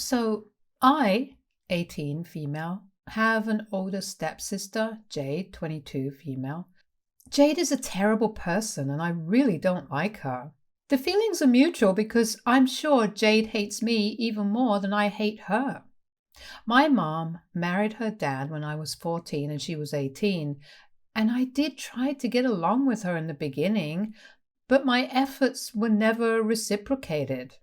So I, 18 female, have an older stepsister, Jade, 22 female. Jade is a terrible person and I really don't like her. The feelings are mutual because I'm sure Jade hates me even more than I hate her. My mom married her dad when I was 14 and she was 18, and I did try to get along with her in the beginning, but my efforts were never reciprocated.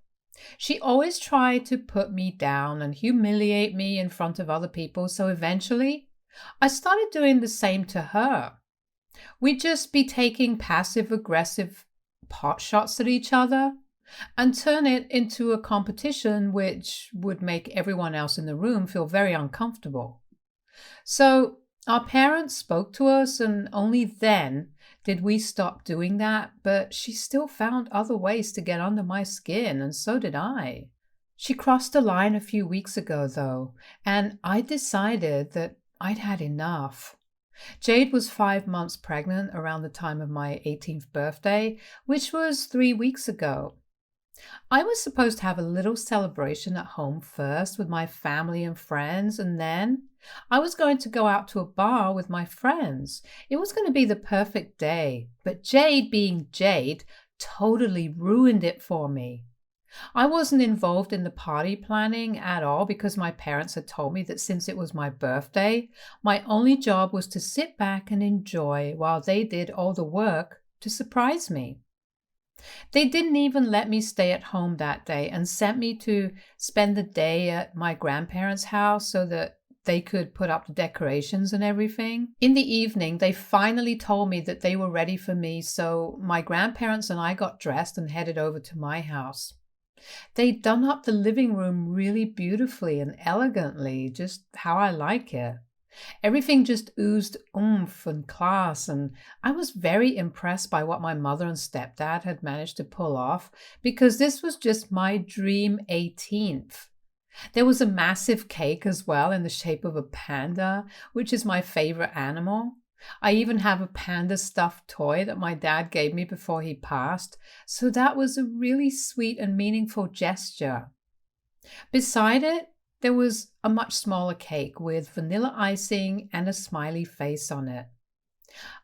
She always tried to put me down and humiliate me in front of other people, so eventually I started doing the same to her. We'd just be taking passive aggressive pot shots at each other and turn it into a competition which would make everyone else in the room feel very uncomfortable. So our parents spoke to us, and only then did we stop doing that, but she still found other ways to get under my skin, and so did I. She crossed a line a few weeks ago, though, and I decided that I'd had enough. Jade was 5 months pregnant around the time of my 18th birthday, which was 3 weeks ago. I was supposed to have a little celebration at home first with my family and friends, and then I was going to go out to a bar with my friends. It was going to be the perfect day, but Jade, being Jade, totally ruined it for me. I wasn't involved in the party planning at all because my parents had told me that since it was my birthday, my only job was to sit back and enjoy while they did all the work to surprise me. They didn't even let me stay at home that day and sent me to spend the day at my grandparents' house so that they could put up the decorations and everything. In the evening, they finally told me that they were ready for me, so my grandparents and I got dressed and headed over to my house. They'd done up the living room really beautifully and elegantly, just how I like it. Everything just oozed oomph and class, and I was very impressed by what my mother and stepdad had managed to pull off because this was just my dream 18th. There was a massive cake as well in the shape of a panda, which is my favorite animal. I even have a panda stuffed toy that my dad gave me before he passed, so that was a really sweet and meaningful gesture. Beside it, there was a much smaller cake with vanilla icing and a smiley face on it.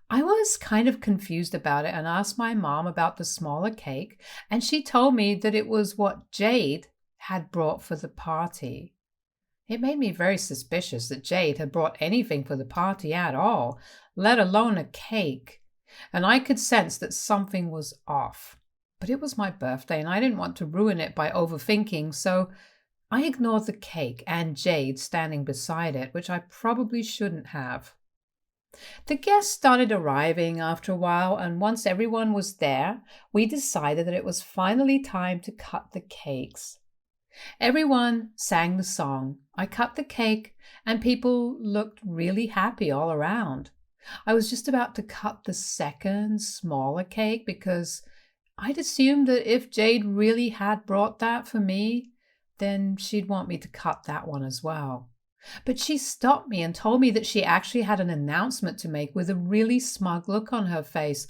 I was kind of confused about it and asked my mom about the smaller cake, and she told me that it was what Jade had brought for the party. It made me very suspicious that Jade had brought anything for the party at all, let alone a cake, and I could sense that something was off. But it was my birthday and I didn't want to ruin it by overthinking, so I ignored the cake and Jade standing beside it, which I probably shouldn't have. The guests started arriving after a while, and once everyone was there, we decided that it was finally time to cut the cakes. Everyone sang the song. I cut the cake, and people looked really happy all around. I was just about to cut the second, smaller cake because I'd assumed that if Jade really had brought that for me, then she'd want me to cut that one as well. But she stopped me and told me that she actually had an announcement to make with a really smug look on her face.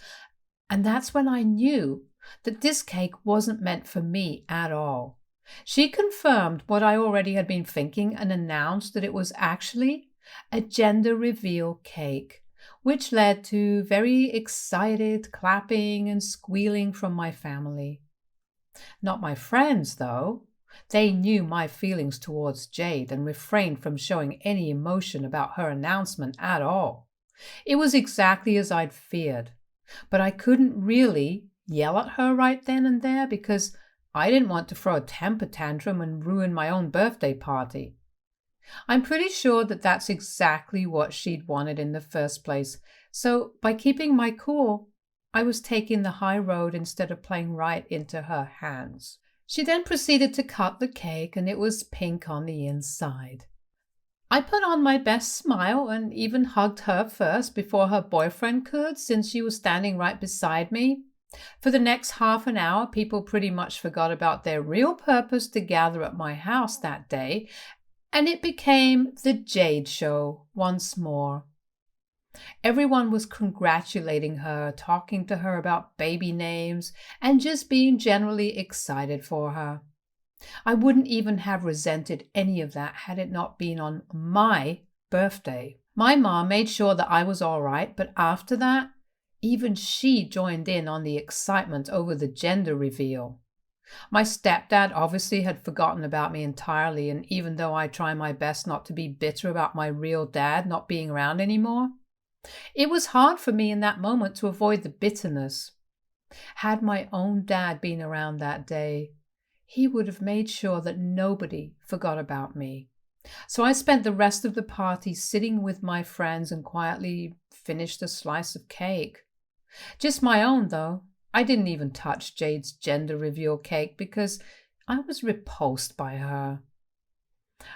And that's when I knew that this cake wasn't meant for me at all. She confirmed what I already had been thinking and announced that it was actually a gender reveal cake, which led to very excited clapping and squealing from my family. Not my friends, though. They knew my feelings towards Jade and refrained from showing any emotion about her announcement at all. It was exactly as I'd feared, but I couldn't really yell at her right then and there because I didn't want to throw a temper tantrum and ruin my own birthday party. I'm pretty sure that that's exactly what she'd wanted in the first place, so by keeping my cool, I was taking the high road instead of playing right into her hands. She then proceeded to cut the cake, and it was pink on the inside. I put on my best smile and even hugged her first before her boyfriend could, since she was standing right beside me. For the next half an hour, people pretty much forgot about their real purpose to gather at my house that day, and it became the Jade Show once more. Everyone was congratulating her, talking to her about baby names, and just being generally excited for her. I wouldn't even have resented any of that had it not been on my birthday. My mom made sure that I was all right, but after that, even she joined in on the excitement over the gender reveal. My stepdad obviously had forgotten about me entirely, and even though I try my best not to be bitter about my real dad not being around anymore, it was hard for me in that moment to avoid the bitterness. Had my own dad been around that day, he would have made sure that nobody forgot about me. So I spent the rest of the party sitting with my friends and quietly finished a slice of cake. Just my own, though. I didn't even touch Jade's gender reveal cake because I was repulsed by her.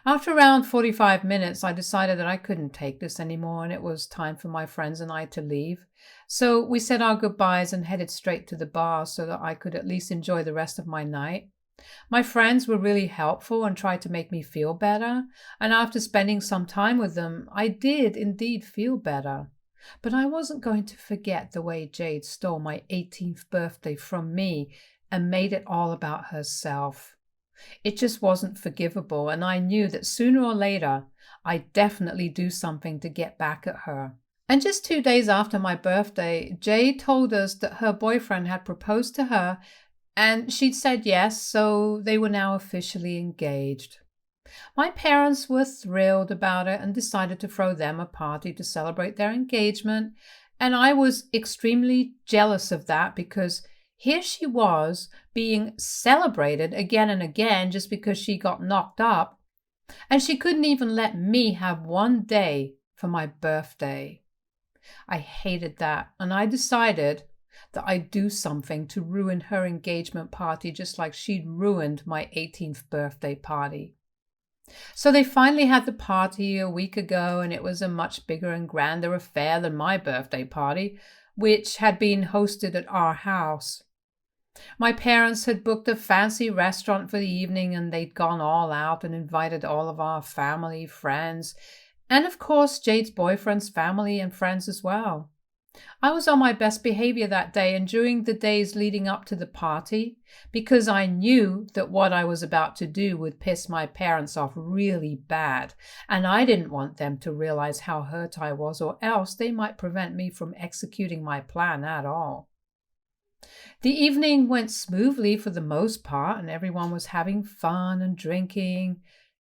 After around 45 minutes, I decided that I couldn't take this anymore and it was time for my friends and I to leave. So we said our goodbyes and headed straight to the bar so that I could at least enjoy the rest of my night. My friends were really helpful and tried to make me feel better, and after spending some time with them, I did indeed feel better. But I wasn't going to forget the way Jade stole my 18th birthday from me and made it all about herself. It just wasn't forgivable, and I knew that sooner or later I'd definitely do something to get back at her. And just 2 days after my birthday, Jade told us that her boyfriend had proposed to her and she'd said yes, so they were now officially engaged. My parents were thrilled about it and decided to throw them a party to celebrate their engagement, and I was extremely jealous of that because here she was being celebrated again and again just because she got knocked up, and she couldn't even let me have one day for my birthday. I hated that, and I decided that I'd do something to ruin her engagement party just like she'd ruined my 18th birthday party. So they finally had the party a week ago, and it was a much bigger and grander affair than my birthday party, which had been hosted at our house. My parents had booked a fancy restaurant for the evening, and they'd gone all out and invited all of our family, friends, and of course Jade's boyfriend's family and friends as well. I was on my best behavior that day and during the days leading up to the party because I knew that what I was about to do would piss my parents off really bad, and I didn't want them to realize how hurt I was, or else they might prevent me from executing my plan at all. The evening went smoothly for the most part, and everyone was having fun and drinking,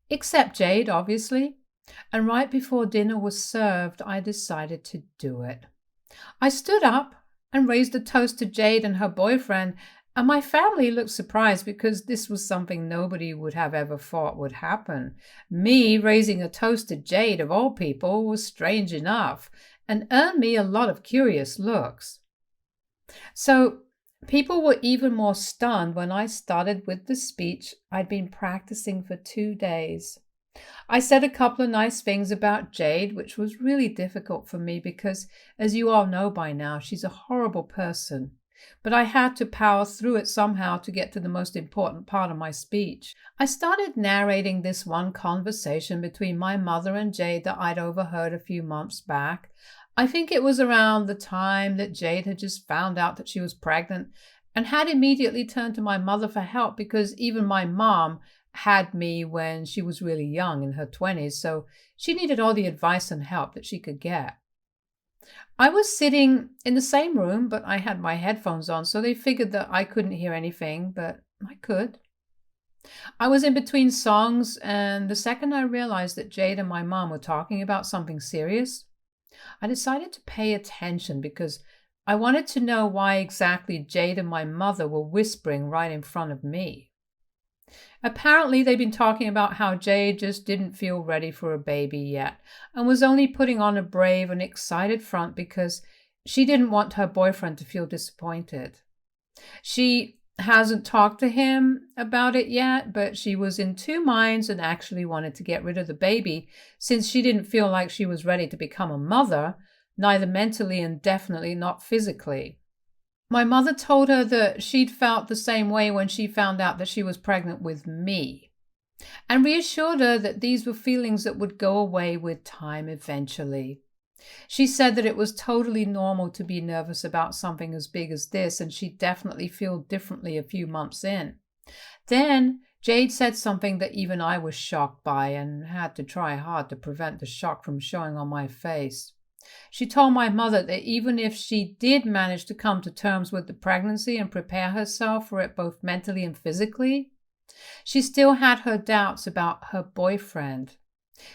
except Jade, obviously. And right before dinner was served, I decided to do it. I stood up and raised a toast to Jade and her boyfriend, and my family looked surprised because this was something nobody would have ever thought would happen. Me raising a toast to Jade, of all people, was strange enough and earned me a lot of curious looks. So people were even more stunned when I started with the speech I'd been practicing for 2 days. I said a couple of nice things about Jade, which was really difficult for me because, as you all know by now, she's a horrible person. But I had to power through it somehow to get to the most important part of my speech. I started narrating this one conversation between my mother and Jade that I'd overheard a few months back. I think it was around the time that Jade had just found out that she was pregnant and had immediately turned to my mother for help because even my mom had me when she was really young in her 20s, so she needed all the advice and help that she could get. I was sitting in the same room, but I had my headphones on, so they figured that I couldn't hear anything, but I could. I was in between songs, and the second I realized that Jade and my mom were talking about something serious, I decided to pay attention because I wanted to know why exactly Jade and my mother were whispering right in front of me. Apparently, they'd been talking about how Jade just didn't feel ready for a baby yet and was only putting on a brave and excited front because she didn't want her boyfriend to feel disappointed. She hasn't talked to him about it yet, but she was in two minds and actually wanted to get rid of the baby since she didn't feel like she was ready to become a mother, neither mentally and definitely not physically. My mother told her that she'd felt the same way when she found out that she was pregnant with me, and reassured her that these were feelings that would go away with time eventually. She said that it was totally normal to be nervous about something as big as this, and she'd definitely feel differently a few months in. Then Jade said something that even I was shocked by and had to try hard to prevent the shock from showing on my face. She told my mother that even if she did manage to come to terms with the pregnancy and prepare herself for it both mentally and physically, she still had her doubts about her boyfriend.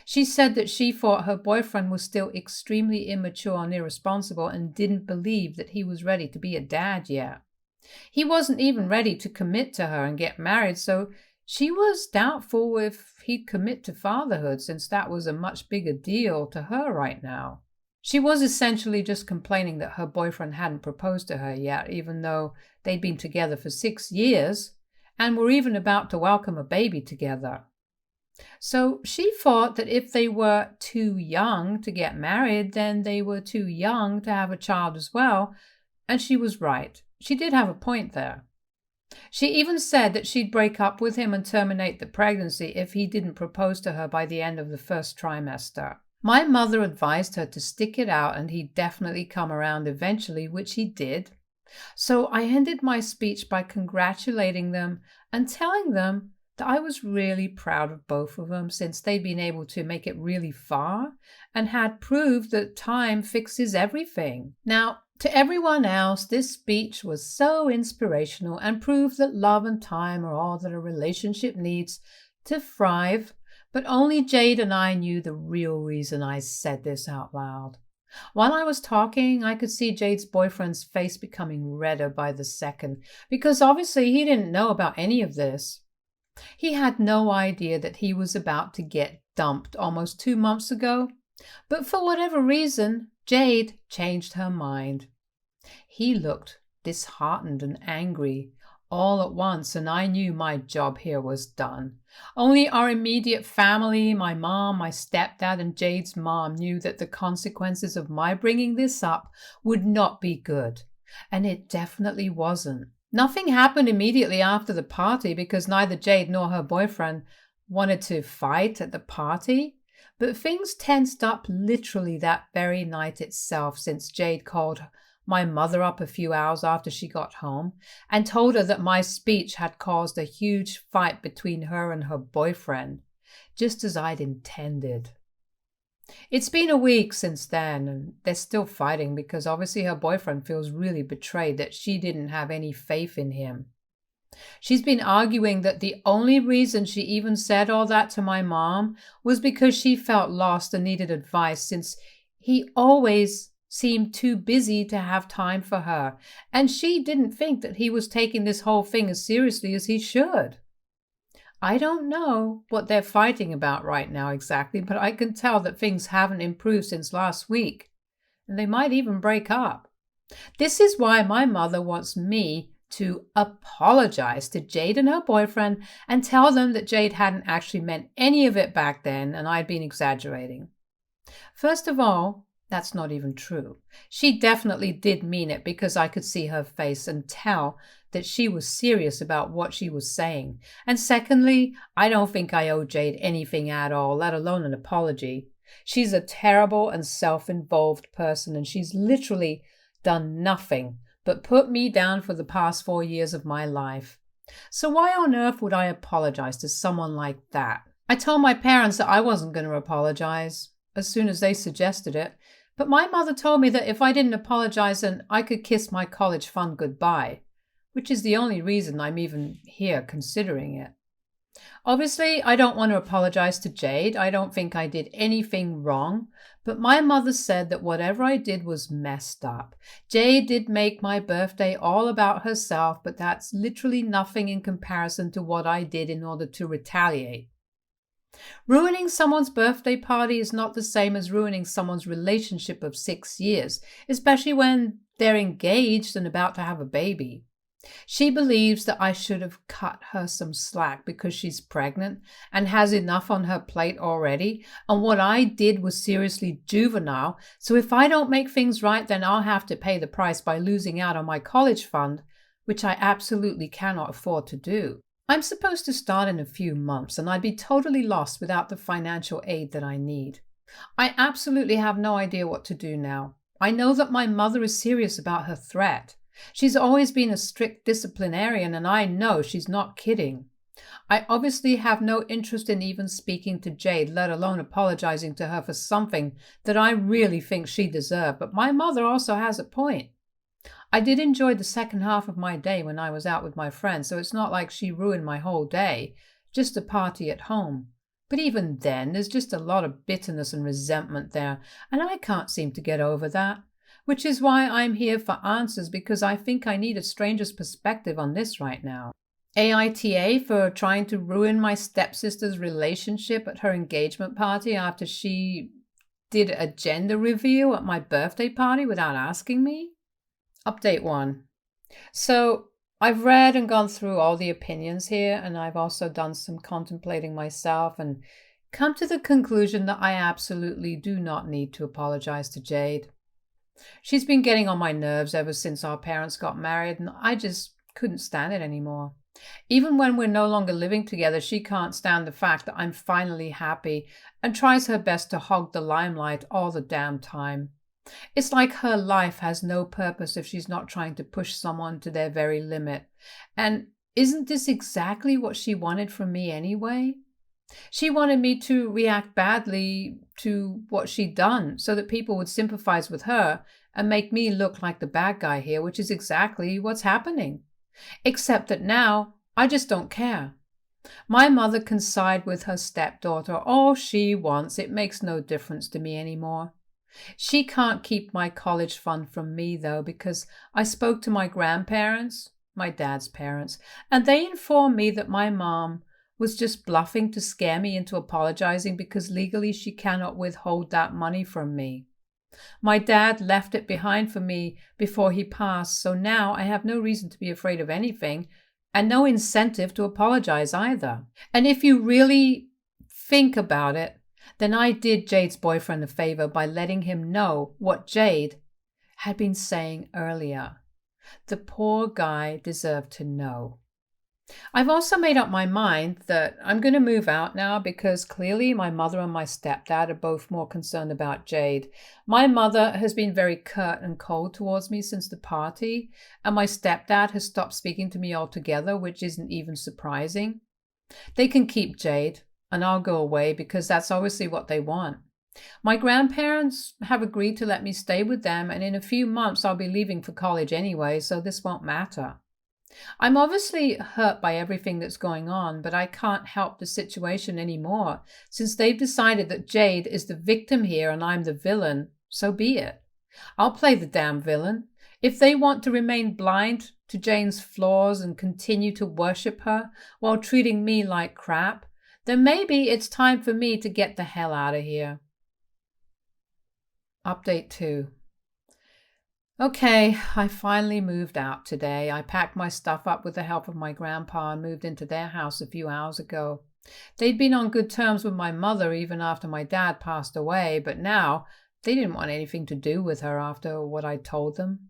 She said that she thought her boyfriend was still extremely immature and irresponsible and didn't believe that he was ready to be a dad yet. He wasn't even ready to commit to her and get married, so she was doubtful if he'd commit to fatherhood since that was a much bigger deal to her right now. She was essentially just complaining that her boyfriend hadn't proposed to her yet, even though they'd been together for 6 years and were even about to welcome a baby together. So she thought that if they were too young to get married, then they were too young to have a child as well, and she was right. She did have a point there. She even said that she'd break up with him and terminate the pregnancy if he didn't propose to her by the end of the first trimester. My mother advised her to stick it out and he'd definitely come around eventually, which he did. So I ended my speech by congratulating them and telling them that I was really proud of both of them since they'd been able to make it really far and had proved that time fixes everything. Now, to everyone else, this speech was so inspirational and proved that love and time are all that a relationship needs to thrive, but only Jade and I knew the real reason I said this out loud. While I was talking, I could see Jade's boyfriend's face becoming redder by the second, because obviously he didn't know about any of this. He had no idea that he was about to get dumped almost 2 months ago, but for whatever reason, Jade changed her mind. He looked disheartened and angry all at once, and I knew my job here was done. Only our immediate family, my mom, my stepdad, and Jade's mom knew that the consequences of my bringing this up would not be good, and it definitely wasn't. Nothing happened immediately after the party because neither Jade nor her boyfriend wanted to fight at the party, but things tensed up literally that very night itself since Jade called my mother up a few hours after she got home and told her that my speech had caused a huge fight between her and her boyfriend, just as I'd intended. It's been a week since then, and they're still fighting because obviously her boyfriend feels really betrayed that she didn't have any faith in him. She's been arguing that the only reason she even said all that to my mom was because she felt lost and needed advice since he always seemed too busy to have time for her, and she didn't think that he was taking this whole thing as seriously as he should. I don't know what they're fighting about right now exactly, but I can tell that things haven't improved since last week, and they might even break up. This is why my mother wants me to apologize to Jade and her boyfriend and tell them that Jade hadn't actually meant any of it back then and I'd been exaggerating. First of all, that's not even true. She definitely did mean it because I could see her face and tell that she was serious about what she was saying. And secondly, I don't think I owe Jade anything at all, let alone an apology. She's a terrible and self-involved person, and she's literally done nothing but put me down for the past 4 years of my life. So why on earth would I apologize to someone like that? I told my parents that I wasn't going to apologize as soon as they suggested it, but my mother told me that if I didn't apologize, then I could kiss my college fund goodbye, which is the only reason I'm even here considering it. Obviously, I don't want to apologize to Jade. I don't think I did anything wrong, but my mother said that whatever I did was messed up. Jade did make my birthday all about herself, but that's literally nothing in comparison to what I did in order to retaliate. Ruining someone's birthday party is not the same as ruining someone's relationship of 6 years, especially when they're engaged and about to have a baby. She believes that I should have cut her some slack because she's pregnant and has enough on her plate already, and what I did was seriously juvenile, so if I don't make things right, then I'll have to pay the price by losing out on my college fund, which I absolutely cannot afford to do. I'm supposed to start in a few months, and I'd be totally lost without the financial aid that I need. I absolutely have no idea what to do now. I know that my mother is serious about her threat. She's always been a strict disciplinarian, and I know she's not kidding. I obviously have no interest in even speaking to Jade, let alone apologizing to her for something that I really think she deserved, but my mother also has a point. I did enjoy the second half of my day when I was out with my friends, so it's not like she ruined my whole day, just a party at home. But even then, there's just a lot of bitterness and resentment there, and I can't seem to get over that. Which is why I'm here for answers, because I think I need a stranger's perspective on this right now. AITA for trying to ruin my stepsister's relationship at her engagement party after she did a gender reveal at my birthday party without asking me? Update 1. So I've read and gone through all the opinions here, and I've also done some contemplating myself and come to the conclusion that I absolutely do not need to apologize to Jade. She's been getting on my nerves ever since our parents got married, and I just couldn't stand it anymore. Even when we're no longer living together, she can't stand the fact that I'm finally happy and tries her best to hog the limelight all the damn time. It's like her life has no purpose if she's not trying to push someone to their very limit. And isn't this exactly what she wanted from me anyway? She wanted me to react badly to what she'd done so that people would sympathize with her and make me look like the bad guy here, which is exactly what's happening. Except that now I just don't care. My mother can side with her stepdaughter all she wants. It makes no difference to me anymore. She can't keep my college fund from me, though, because I spoke to my grandparents, my dad's parents, and they informed me that my mom was just bluffing to scare me into apologizing because legally she cannot withhold that money from me. My dad left it behind for me before he passed, so now I have no reason to be afraid of anything and no incentive to apologize either. And if you really think about it, then I did Jade's boyfriend a favor by letting him know what Jade had been saying earlier. The poor guy deserved to know. I've also made up my mind that I'm going to move out now because clearly my mother and my stepdad are both more concerned about Jade. My mother has been very curt and cold towards me since the party, and my stepdad has stopped speaking to me altogether, which isn't even surprising. They can keep Jade, and I'll go away because that's obviously what they want. My grandparents have agreed to let me stay with them, and in a few months I'll be leaving for college anyway, so this won't matter. I'm obviously hurt by everything that's going on, but I can't help the situation anymore since they've decided that Jade is the victim here and I'm the villain. So be it. I'll play the damn villain. If they want to remain blind to Jane's flaws and continue to worship her while treating me like crap, then maybe it's time for me to get the hell out of here. Update 2. Okay, I finally moved out today. I packed my stuff up with the help of my grandpa and moved into their house a few hours ago. They'd been on good terms with my mother even after my dad passed away, but now they didn't want anything to do with her after what I told them.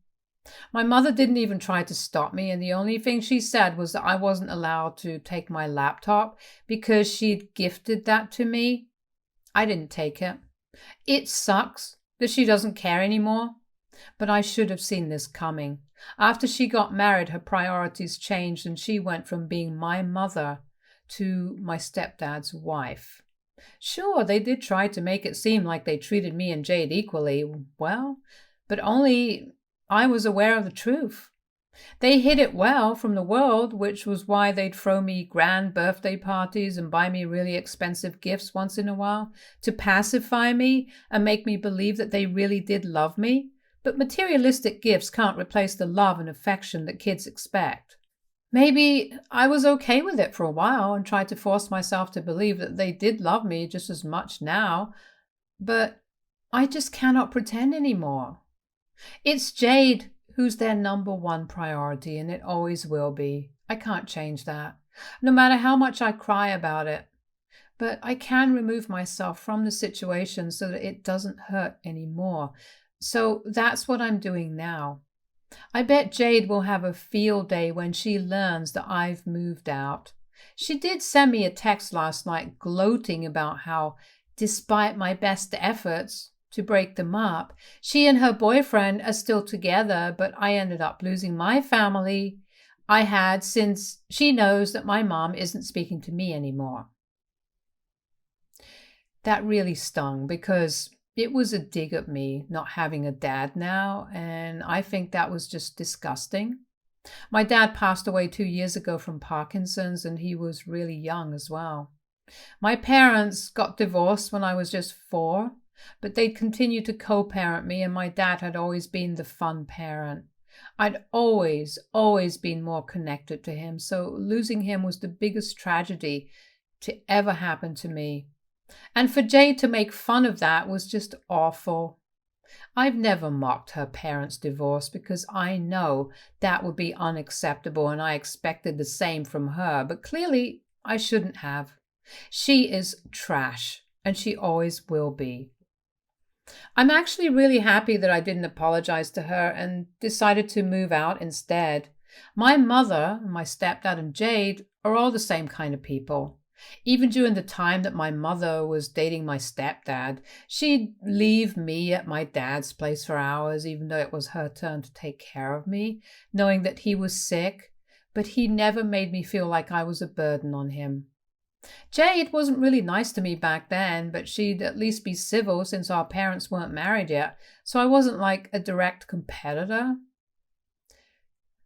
My mother didn't even try to stop me, and the only thing she said was that I wasn't allowed to take my laptop because she'd gifted that to me. I didn't take it. It sucks that she doesn't care anymore. But I should have seen this coming. After she got married, her priorities changed and she went from being my mother to my stepdad's wife. Sure, they did try to make it seem like they treated me and Jade equally, well, but only I was aware of the truth. They hid it well from the world, which was why they'd throw me grand birthday parties and buy me really expensive gifts once in a while to pacify me and make me believe that they really did love me. But materialistic gifts can't replace the love and affection that kids expect. Maybe I was okay with it for a while and tried to force myself to believe that they did love me just as much now, but I just cannot pretend anymore. It's Jade who's their number one priority, and it always will be. I can't change that, no matter how much I cry about it. But I can remove myself from the situation so that it doesn't hurt anymore. So that's what I'm doing now. I bet Jade will have a field day when she learns that I've moved out. She did send me a text last night gloating about how, despite my best efforts to break them up, she and her boyfriend are still together, but I ended up losing my family, I had since she knows that my mom isn't speaking to me anymore. That really stung because it was a dig at me not having a dad now, and I think that was just disgusting. My dad passed away 2 years ago from Parkinson's, and he was really young as well. My parents got divorced when I was just 4, but they'd continued to co-parent me, and my dad had always been the fun parent. I'd always been more connected to him, so losing him was the biggest tragedy to ever happen to me. And for Jade to make fun of that was just awful. I've never mocked her parents' divorce because I know that would be unacceptable and I expected the same from her, but clearly I shouldn't have. She is trash, and she always will be. I'm actually really happy that I didn't apologize to her and decided to move out instead. My mother, my stepdad, and Jade are all the same kind of people. Even during the time that my mother was dating my stepdad, she'd leave me at my dad's place for hours, even though it was her turn to take care of me, knowing that he was sick, but he never made me feel like I was a burden on him. Jade wasn't really nice to me back then, but she'd at least be civil since our parents weren't married yet, so I wasn't like a direct competitor.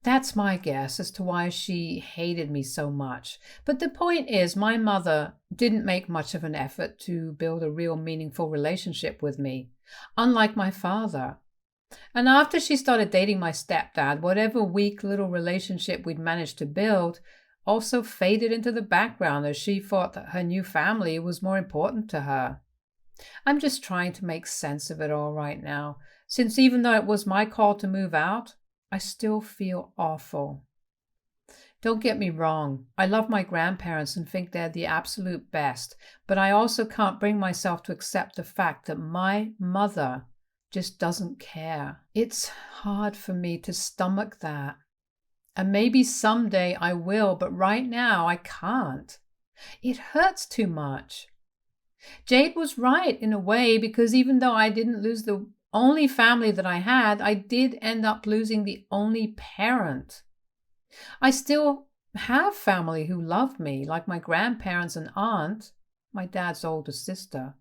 That's my guess as to why she hated me so much. But the point is, my mother didn't make much of an effort to build a real meaningful relationship with me, unlike my father. And after she started dating my stepdad, whatever weak little relationship we'd managed to build also faded into the background as she thought that her new family was more important to her. I'm just trying to make sense of it all right now, since even though it was my call to move out, I still feel awful. Don't get me wrong, I love my grandparents and think they're the absolute best, but I also can't bring myself to accept the fact that my mother just doesn't care. It's hard for me to stomach that. And maybe someday I will, but right now I can't. It hurts too much. Jade was right in a way, because even though I didn't lose the only family that I had, I did end up losing the only parent. I still have family who love me, like my grandparents and aunt, my dad's older sister,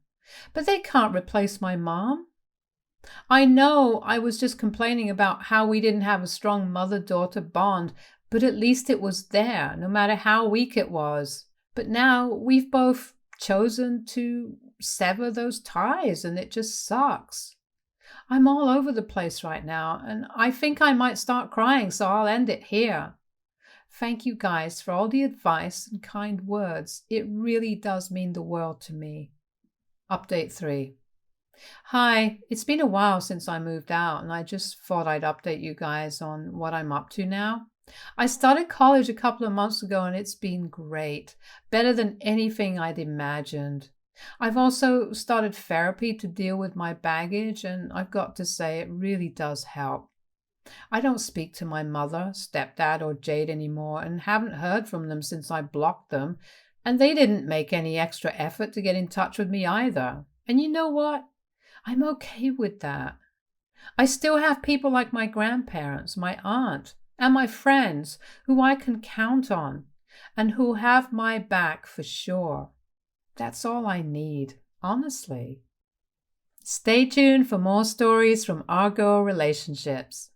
but they can't replace my mom. I know I was just complaining about how we didn't have a strong mother-daughter bond, but at least it was there, no matter how weak it was. But now we've both chosen to sever those ties, and it just sucks. I'm all over the place right now, and I think I might start crying, so I'll end it here. Thank you guys for all the advice and kind words. It really does mean the world to me. Update 3. Hi, it's been a while since I moved out, and I just thought I'd update you guys on what I'm up to now. I started college a couple of months ago, and it's been great. Better than anything I'd imagined. I've also started therapy to deal with my baggage, and I've got to say it really does help. I don't speak to my mother, stepdad, or Jade anymore, and haven't heard from them since I blocked them, and they didn't make any extra effort to get in touch with me either. And you know what? I'm okay with that. I still have people like my grandparents, my aunt, and my friends who I can count on and who have my back for sure. That's all I need, honestly. Stay tuned for more stories from our girl relationships.